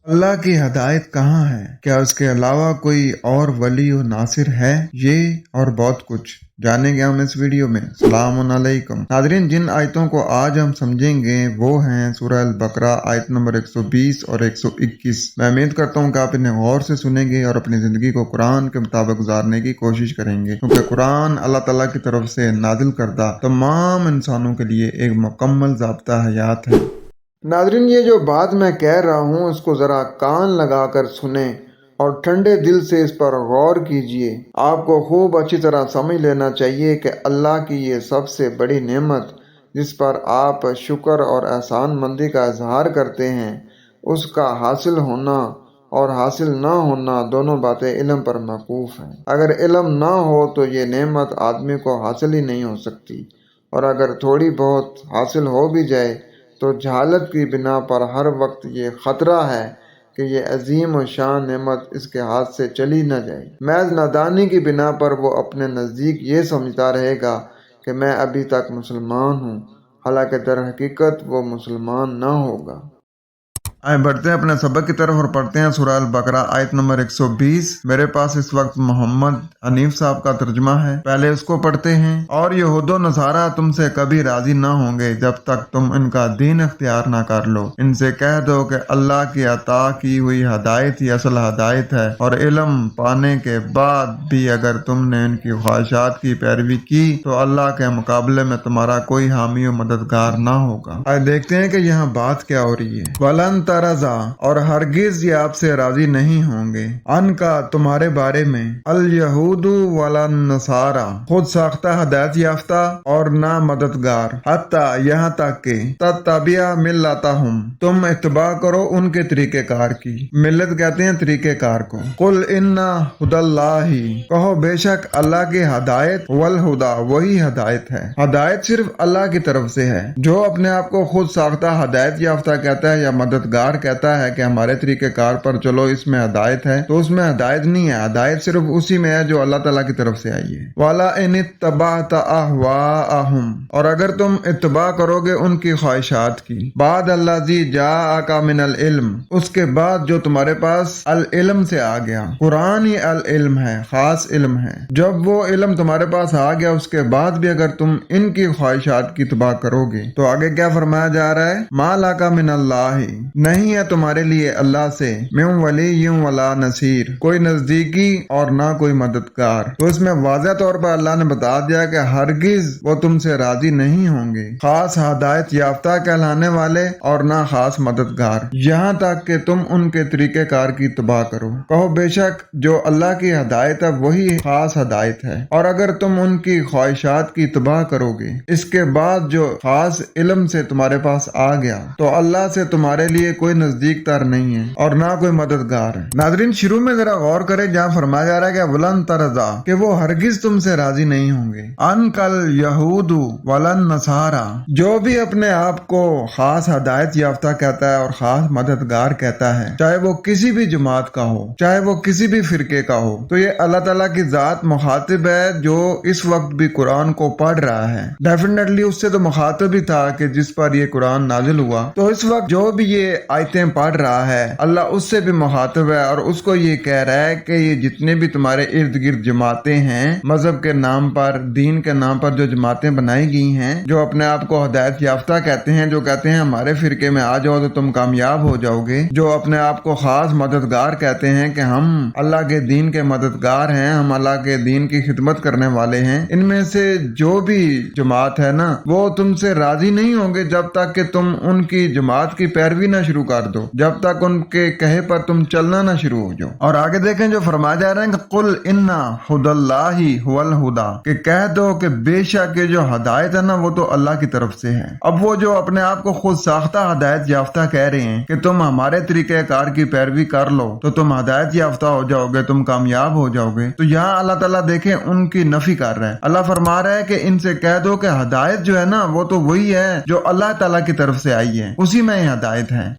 اللہ کی ہدایت کہاں ہے؟ کیا اس کے علاوہ کوئی اور ولی و ناصر ہے؟ یہ اور بہت کچھ جانیں گے ہم اس ویڈیو میں۔ السلام علیکم ناظرین، جن آیتوں کو آج ہم سمجھیں گے وہ ہیں سورہ البقرہ آیت نمبر 120 اور 121۔ میں امید کرتا ہوں کہ آپ انہیں غور سے سنیں گے اور اپنی زندگی کو قرآن کے مطابق گزارنے کی کوشش کریں گے، کیونکہ قرآن اللہ تعالیٰ کی طرف سے نازل کردہ تمام انسانوں کے لیے ایک مکمل ضابطہ حیات ہے۔ ناظرین، یہ جو بات میں کہہ رہا ہوں اس کو ذرا کان لگا کر سنیں اور ٹھنڈے دل سے اس پر غور کیجئے۔ آپ کو خوب اچھی طرح سمجھ لینا چاہیے کہ اللہ کی یہ سب سے بڑی نعمت جس پر آپ شکر اور احسان مندی کا اظہار کرتے ہیں، اس کا حاصل ہونا اور حاصل نہ ہونا دونوں باتیں علم پر موقوف ہیں۔ اگر علم نہ ہو تو یہ نعمت آدمی کو حاصل ہی نہیں ہو سکتی، اور اگر تھوڑی بہت حاصل ہو بھی جائے تو جہالت کی بنا پر ہر وقت یہ خطرہ ہے کہ یہ عظیم و شان نعمت اس کے ہاتھ سے چلی نہ جائے۔ محض نادانی کی بنا پر وہ اپنے نزدیک یہ سمجھتا رہے گا کہ میں ابھی تک مسلمان ہوں، حالانکہ در حقیقت وہ مسلمان نہ ہوگا۔ آئے بڑھتے ہیں اپنے سبق کی طرف اور پڑھتے ہیں سورہ البقرہ آیت نمبر 120۔ میرے پاس اس وقت محمد حنیف صاحب کا ترجمہ ہے، پہلے اس کو پڑھتے ہیں۔ اور یہود و نصارہ تم سے کبھی راضی نہ ہوں گے جب تک تم ان کا دین اختیار نہ کر لو۔ ان سے کہہ دو کہ اللہ کی عطا کی ہوئی ہدایت ہی اصل ہدایت ہے، اور علم پانے کے بعد بھی اگر تم نے ان کی خواہشات کی پیروی کی تو اللہ کے مقابلے میں تمہارا کوئی حامی و مددگار نہ ہوگا۔ آئے دیکھتے ہیں کہ یہاں بات کیا ہو رہی ہے۔ وَلَن ترضا، اور ہرگز یہ آپ سے راضی نہیں ہوں گے، ان کا تمہارے بارے میں، الیہود ولا النصارى، خود ساختہ ہدایت یافتہ اور نہ مددگار، حتی یہاں تک کہ تتبع ملتہم، تم اتباع کرو ان کے طریقہ کار کی۔ ملت کہتے ہیں طریقہ کار کو۔ قل ان ھدی اللہ، کہو بے شک اللہ کی ہدایت، والہدا، وہی ہدایت ہے۔ ہدایت صرف اللہ کی طرف سے ہے۔ جو اپنے آپ کو خود ساختہ ہدایت یافتہ کہتا ہے یا مددگار کہتا ہے کہ ہمارے طریقہ کار پر چلو، اس میں ہدایت ہے، تو اس میں ہدایت نہیں ہے۔ ہدایت صرف اسی میں ہے جو اللہ تعالیٰ کی طرف سے آئی ہے۔ وَلَا إِنِ اتَّبَعْتَ أَهْوَاءَهُمْ، اور اگر تم اتباع کرو گے ان کی خواہشات کی، بعد الذی جاءک من العلم، اس کے بعد جو تمہارے پاس العلم سے آ گیا۔ قرآن ہی العلم ہے، خاص علم ہے۔ جب وہ علم تمہارے پاس آ گیا اس کے بعد بھی اگر تم ان کی خواہشات کی اتباع کرو گے تو آگے کیا فرمایا جا رہا ہے؟ مَا لَکَ مِنَ اللَّهِ، نہیں ہے تمہارے لیے اللہ سے، من ولی ولا نصیر، کوئی نزدیکی اور نہ کوئی مددگار۔ تو اس میں واضح طور پر اللہ نے بتا دیا کہ ہرگز وہ تم سے راضی نہیں ہوں گے، خاص ہدایت یافتہ کہلانے والے اور نہ خاص مددگار، یہاں تک کہ تم ان کے طریقہ کار کی اتباع کرو۔ کہو بے شک جو اللہ کی ہدایت ہے وہی خاص ہدایت ہے، اور اگر تم ان کی خواہشات کی اتباع کرو گے اس کے بعد جو خاص علم سے تمہارے پاس آ گیا تو اللہ سے تمہارے لیے کوئی نزدیک تر نہیں ہے اور نہ کوئی مددگار ہے۔ ناظرین، شروع میں ذرا غور کریں جہاں فرمایا جا رہا ہے کہ ولن ترضا، کہ وہ ہرگز تم سے راضی نہیں ہوں گے، ان کل یہود ولن نصارا، جو بھی اپنے آپ کو خاص ہدایت یافتہ کہتا ہے اور خاص مددگار کہتا ہے، چاہے وہ کسی بھی جماعت کا ہو، چاہے وہ کسی بھی فرقے کا ہو، تو یہ اللہ تعالیٰ کی ذات مخاطب ہے جو اس وقت بھی قرآن کو پڑھ رہا ہے۔ ڈیفینیٹلی اس سے تو مخاطب ہی تھا کہ جس پر یہ قرآن نازل ہوا، تو اس وقت جو بھی یہ آیتیں پڑھ رہا ہے اللہ اس سے بھی مخاطب ہے اور اس کو یہ کہہ رہا ہے کہ یہ جتنے بھی تمہارے ارد گرد جماعتیں ہیں، مذہب کے نام پر، دین کے نام پر جو جماعتیں بنائی گئی ہیں، جو اپنے آپ کو ہدایت یافتہ کہتے ہیں، جو کہتے ہیں ہمارے فرقے میں آ جاؤ تو تم کامیاب ہو جاؤ گے، جو اپنے آپ کو خاص مددگار کہتے ہیں کہ ہم اللہ کے دین کے مددگار ہیں، ہم اللہ کے دین کی خدمت کرنے والے ہیں، ان میں سے جو بھی جماعت ہے نا وہ تم سے راضی نہیں ہوں گے جب تک کہ تم ان کی جماعت کی پیروی نہ شروع کر دو، جب تک ان کے کہے پر تم چلنا نہ شروع ہو جاؤ۔ اور آگے دیکھیں جو فرمایا جا رہا ہے کہ قل ان ھدی اللہ ھو الھدی، کہ کہہ دو کہ بے شک یہ جو ہدایت ہے نا وہ تو اللہ کی طرف سے ہے۔ اب وہ جو اپنے آپ کو خود ساختہ ہدایت یافتہ کہہ رہے ہیں کہ تم ہمارے طریقہ کار کی پیروی کر لو تو تم ہدایت یافتہ ہو جاؤ گے، تم کامیاب ہو جاؤ گے، تو یہاں اللہ تعالیٰ دیکھیں ان کی نفی کر رہا ہے۔ اللہ فرما رہا ہے کہ ان سے کہہ دو کہ ہدایت جو ہے نا وہ تو وہی ہے جو اللہ تعالیٰ کی طرف سے آئی ہے، اسی میں ہدایت ہے،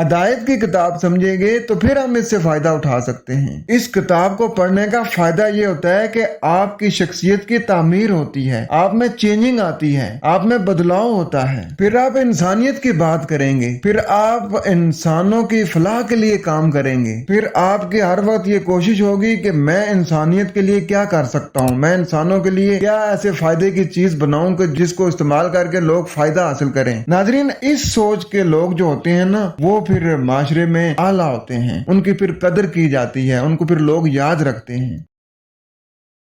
ہدایت کی کتاب سمجھیں گے تو پھر ہم اس سے فائدہ اٹھا سکتے ہیں۔ اس کتاب کو پڑھنے کا فائدہ یہ ہوتا ہے کہ آپ کی شخصیت کی تعمیر ہوتی ہے، آپ میں چینجنگ آتی ہے، آپ میں بدلاؤ ہوتا ہے، پھر آپ انسانیت کی بات کریں گے، پھر آپ انسانوں کی فلاح کے لیے کام کریں گے، پھر آپ کی ہر وقت یہ کوشش ہوگی کہ میں انسانیت کے لیے کیا کر سکتا ہوں، میں انسانوں کے لیے کیا ایسے فائدے کی چیز بناؤں کہ جس کو استعمال کر کے لوگ فائدہ حاصل کریں۔ ناظرین، اس سوچ کے لوگ جو ہوتے ہیں نا، وہ پھر معاشرے میں اعلیٰ ہوتے ہیں، ان کی پھر قدر کی جاتی ہے، ان کو پھر لوگ یاد رکھتے ہیں۔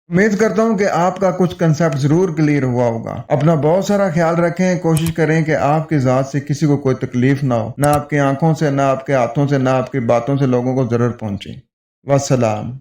امید کرتا ہوں کہ آپ کا کچھ کنسیپٹ ضرور کلیئر ہوا ہوگا۔ اپنا بہت سارا خیال رکھیں، کوشش کریں کہ آپ کی ذات سے کسی کو کوئی تکلیف نہ ہو، نہ آپ کی آنکھوں سے، نہ آپ کے ہاتھوں سے، نہ آپ کی باتوں سے لوگوں کو ضرر پہنچے۔ والسلام۔